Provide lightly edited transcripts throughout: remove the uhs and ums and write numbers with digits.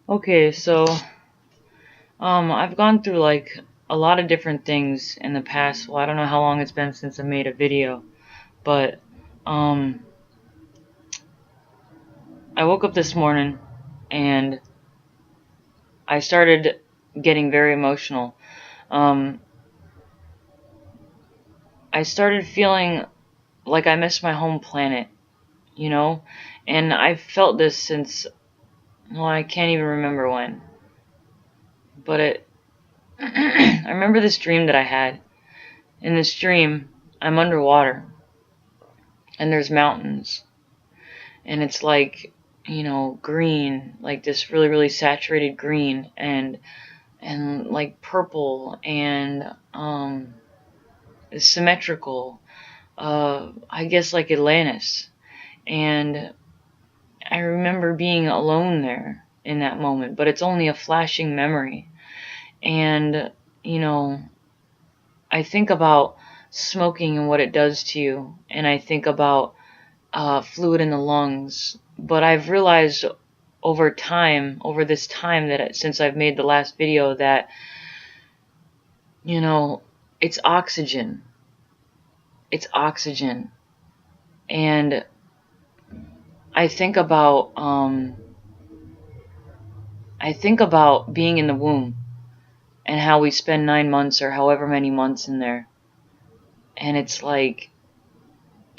Okay, so I've gone through like a lot of different things in the past. Well, I don't know how long it's been since I made a video, but um I woke up this morning and I started getting very emotional. Um I started feeling like I missed my home planet, you know? And I've felt this since, well, I can't even remember when. But I remember this dream that I had. In this dream, I'm underwater and there's mountains, and it's like, green, like this really really saturated green, and like purple, and symmetrical, I guess like Atlantis. And I remember being alone there in that moment, but it's only a flashing memory. And you know I think about smoking and what it does to you, and I think about fluid in the lungs. But I've realized over time, over this time since I've made the last video, that it's oxygen. It's oxygen, and I think about being in the womb and how we spend 9 months or however many months in there, and it's like,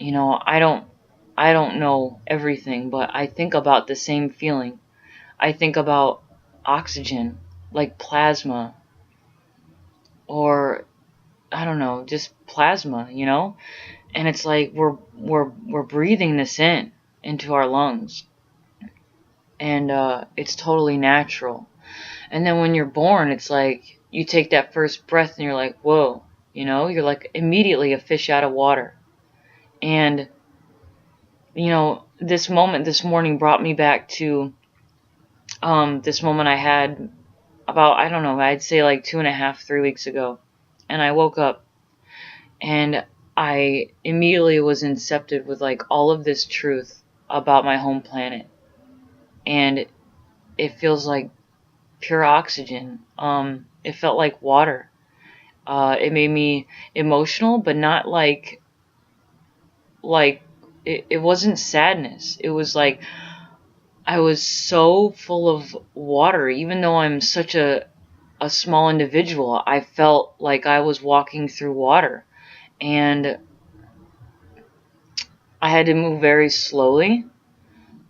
I don't know everything, but I think about the same feeling. I think about oxygen, like plasma, or I don't know, just plasma, And it's like we're breathing this into our lungs, and it's totally natural. And then when you're born, it's like you take that first breath and you're like, whoa, you're like immediately a fish out of water. And this moment this morning brought me back to this moment I had about, I don't know, I'd say like 2.5, 3 weeks ago. And I woke up and I immediately was incepted with like all of this truth about my home planet. And it feels like pure oxygen. It felt like water. It made me emotional, but not like it wasn't sadness. It was like I was so full of water. Even though I'm such a small individual, I felt like I was walking through water. And I had to move very slowly.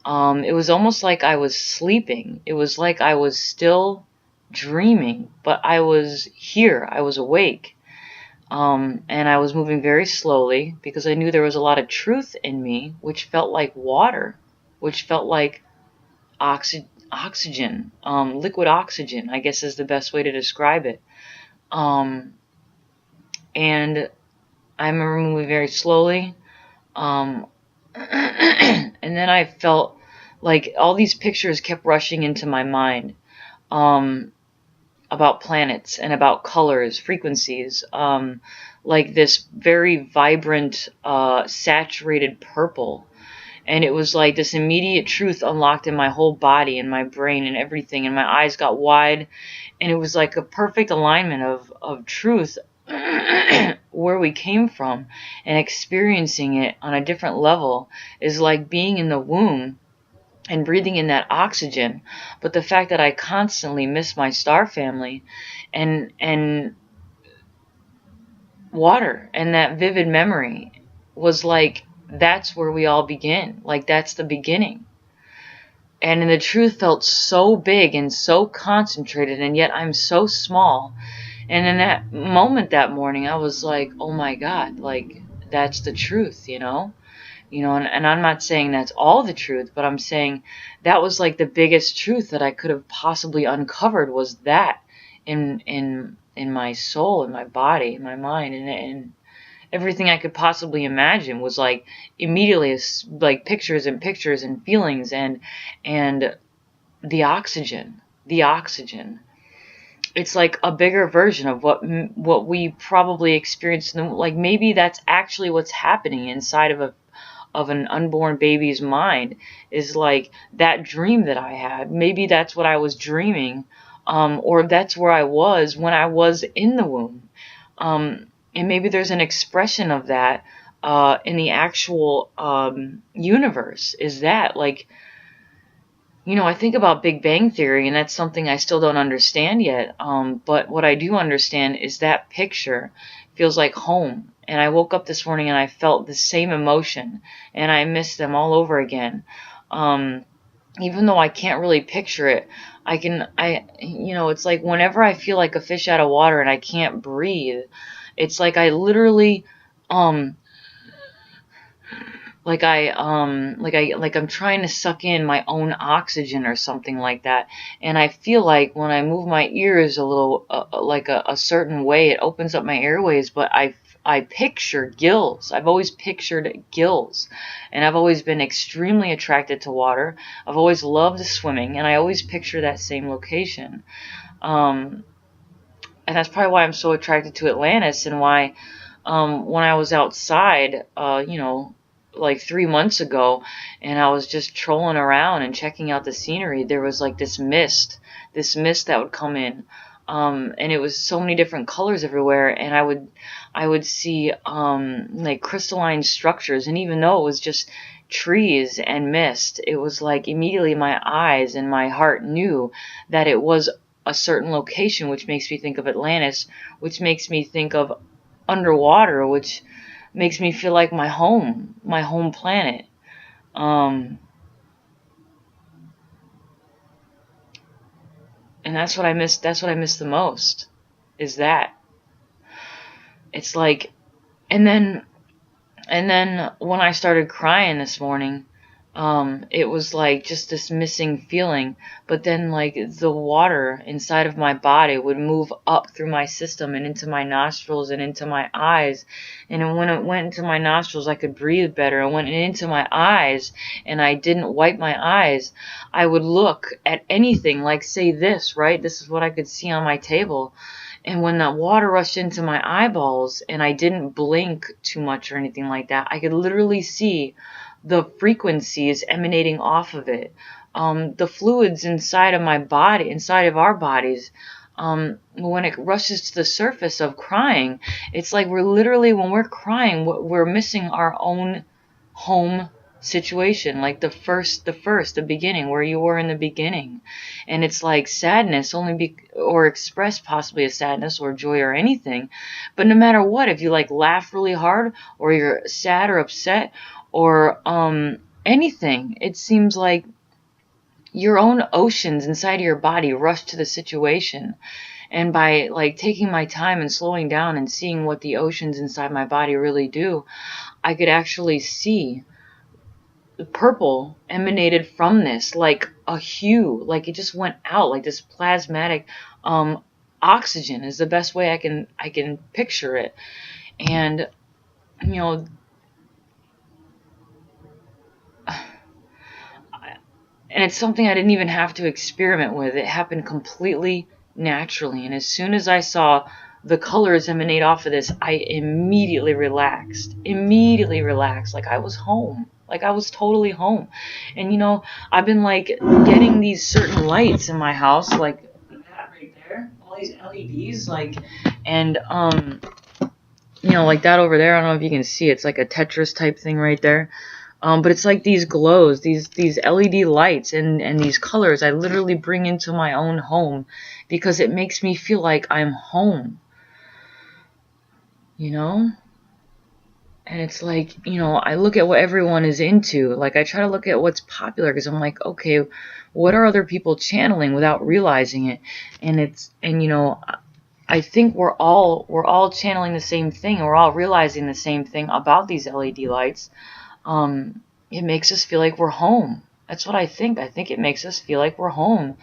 It was almost like I was sleeping. It was like I was still dreaming, but I was here. I was awake. And I was moving very slowly because I knew there was a lot of truth in me, which felt like water, which felt like oxygen, liquid oxygen, I guess is the best way to describe it. And I remember moving very slowly. And then I felt like all these pictures kept rushing into my mind, about planets and about colors, frequencies, like this very vibrant, saturated purple. And it was like this immediate truth unlocked in my whole body and my brain and everything. And my eyes got wide. And it was like a perfect alignment of truth where we came from, and experiencing it on a different level is like being in the womb and breathing in that oxygen. But the fact that I constantly miss my star family and water and that vivid memory was like, that's where we all begin. Like, that's the beginning. And the truth felt so big and so concentrated, and yet I'm so small. And in that moment that morning, I was like, oh my God, like, that's the truth, and I'm not saying that's all the truth, but I'm saying that was like the biggest truth that I could have possibly uncovered, was that in my soul, in my body, in my mind, and everything I could possibly imagine was like immediately like pictures and pictures and feelings and the oxygen. It's like a bigger version of what we probably experienced. Like maybe that's actually what's happening inside of of an unborn baby's mind is like that dream that I had. Maybe that's what I was dreaming, or that's where I was when I was in the womb. And maybe there's an expression of that in the actual universe. Is that like, I think about Big Bang Theory, and that's something I still don't understand yet. But what I do understand is that picture feels like home. And I woke up this morning and I felt the same emotion, and I miss them all over again. Even though I can't really picture it, it's like whenever I feel like a fish out of water and I can't breathe, it's like I literally, like I'm trying to suck in my own oxygen or something like that. And I feel like when I move my ears a little, like a certain way, it opens up my airways, but I picture gills. I've always pictured gills, and I've always been extremely attracted to water. I've always loved swimming, and I always picture that same location. And that's probably why I'm so attracted to Atlantis, and why when I was outside, like 3 months ago, and I was just trolling around and checking out the scenery, there was like this mist that would come in. And it was so many different colors everywhere, and I would see like crystalline structures, and even though it was just trees and mist, it was like immediately my eyes and my heart knew that it was a certain location, which makes me think of Atlantis, which makes me think of underwater, which makes me feel like my home planet. And that's what I miss the most, is that. It's like, and then when I started crying this morning, it was like just this missing feeling, but then like the water inside of my body would move up through my system and into my nostrils and into my eyes. And when it went into my nostrils, I could breathe better. And when it went into my eyes and I didn't wipe my eyes, I would look at anything, like say this, right? This is what I could see on my table. And when that water rushed into my eyeballs and I didn't blink too much or anything like that, I could literally see the frequencies emanating off of it. The fluids inside of my body, inside of our bodies, when it rushes to the surface of crying, it's like we're literally, when we're crying, we're missing our own home situation, like the beginning, where you were in the beginning. And it's like sadness or express possibly a sadness or joy or anything. But no matter what, if you like laugh really hard, or you're sad or upset, or anything, it seems like your own oceans inside of your body rush to the situation. And by like taking my time and slowing down and seeing what the oceans inside my body really do, I could actually see the purple emanated from this, like a hue, like it just went out, like this plasmatic oxygen is the best way I can picture it. And and it's something I didn't even have to experiment with. It happened completely naturally. And as soon as I saw the colors emanate off of this, I immediately relaxed. Like I was home. Like I was totally home. And I've been like getting these certain lights in my house, like that right there, all these LEDs, like, and like that over there. I don't know if you can see. It's like a Tetris type thing right there. But it's like these glows, these LED lights and these colors I literally bring into my own home, because it makes me feel like I'm home. And it's like, I look at what everyone is into. Like I try to look at what's popular, because I'm like, okay, what are other people channeling without realizing it? And I think we're all channeling the same thing. We're all realizing the same thing about these LED lights. It makes us feel like we're home. That's what I think. I think it makes us feel like we're home,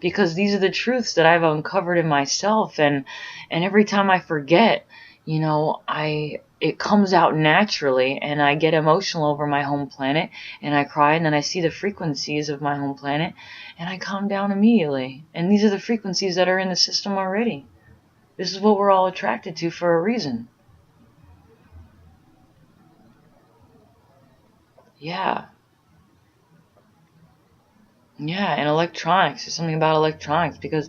because these are the truths that I've uncovered in myself. And every time I forget, it comes out naturally, and I get emotional over my home planet, and I cry, and then I see the frequencies of my home planet, and I calm down immediately. And these are the frequencies that are in the system already. This is what we're all attracted to for a reason. Yeah. Yeah, and electronics. There's something about electronics because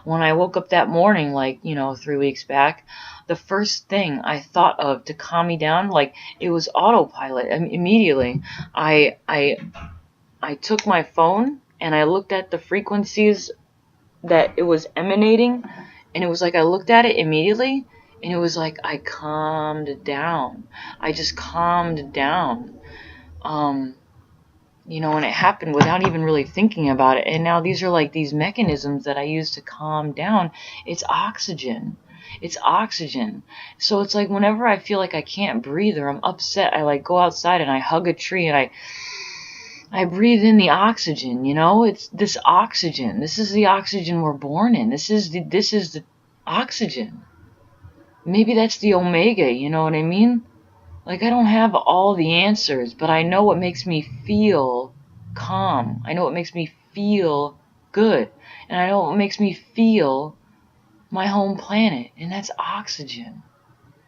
when I woke up that morning, like, 3 weeks back, the first thing I thought of to calm me down, like, it was autopilot. Immediately, I I took my phone and I looked at the frequencies that it was emanating, and it was like I looked at it immediately, and it was like I calmed down. I just calmed down. Um, and it happened without even really thinking about it. And now these are like these mechanisms that I use to calm down. It's oxygen. It's oxygen. So it's like whenever I feel like I can't breathe or I'm upset, I like go outside and I hug a tree and I breathe in the oxygen, It's this oxygen. This is the oxygen we're born in. This is the oxygen. Maybe that's the omega, you know what I mean? Like, I don't have all the answers, but I know what makes me feel calm. I know what makes me feel good. And I know what makes me feel my home planet. And that's oxygen.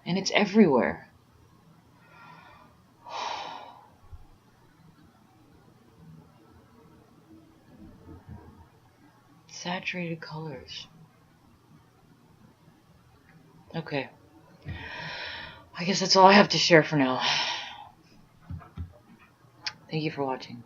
And it's everywhere. Saturated colors. Okay. I guess that's all I have to share for now. Thank you for watching.